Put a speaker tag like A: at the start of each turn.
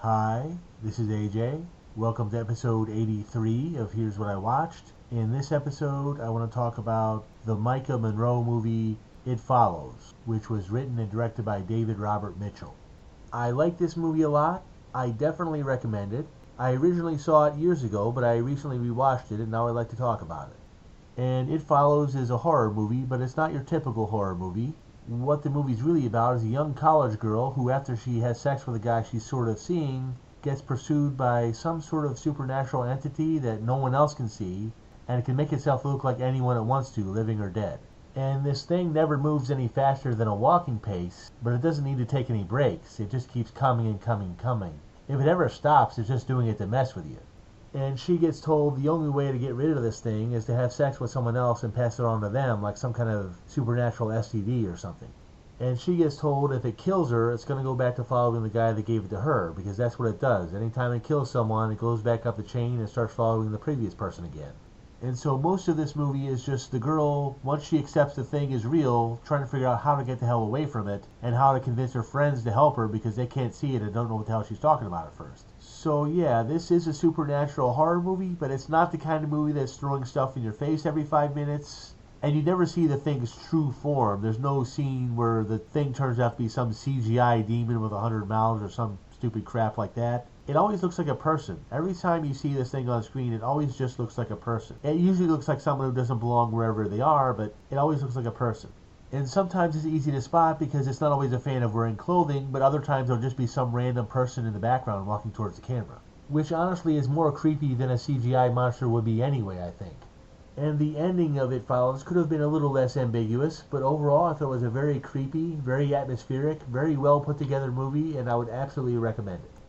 A: Hi, this is AJ. Welcome to episode 83 of Here's What I Watched. In this episode, I want to talk about the Maika Monroe movie It Follows, which was written and directed by David Robert Mitchell. I like this movie a lot. I definitely recommend it. I originally saw it years ago, but I recently rewatched it and now I'd like to talk about it. And It Follows is a horror movie, but it's not your typical horror movie. What the movie's really about is a young college girl who, after she has sex with a guy she's sort of seeing, gets pursued by some sort of supernatural entity that no one else can see, and it can make itself look like anyone it wants to, living or dead. And this thing never moves any faster than a walking pace, but it doesn't need to take any breaks. It just keeps coming and coming and coming. If it ever stops, it's just doing it to mess with you. And she gets told the only way to get rid of this thing is to have sex with someone else and pass it on to them, like some kind of supernatural STD or something. And she gets told if it kills her, it's going to go back to following the guy that gave it to her, because that's what it does. Anytime it kills someone, it goes back up the chain and starts following the previous person again. And so most of this movie is just the girl, once she accepts the thing is real, trying to figure out how to get the hell away from it, and how to convince her friends to help her because they can't see it and don't know what the hell she's talking about at first. So yeah, this is a supernatural horror movie, but it's not the kind of movie that's throwing stuff in your face every 5 minutes. And you never see the thing's true form. There's no scene where the thing turns out to be some CGI demon with 100 mouths or some stupid crap like that. It always looks like a person. Every time you see this thing on screen, it always just looks like a person. It usually looks like someone who doesn't belong wherever they are, but it always looks like a person. And sometimes it's easy to spot because it's not always a fan of wearing clothing, but other times it'll just be some random person in the background walking towards the camera. Which honestly is more creepy than a CGI monster would be anyway, I think. And the ending of It Follows could have been a little less ambiguous, but overall I thought it was a very creepy, very atmospheric, very well put together movie, and I would absolutely recommend it.